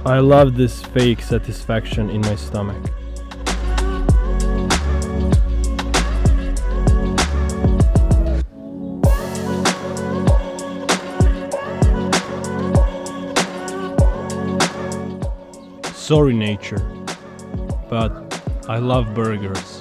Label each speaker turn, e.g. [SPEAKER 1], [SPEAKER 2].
[SPEAKER 1] I love this fake satisfaction in my stomach. Sorry nature, but I love burgers.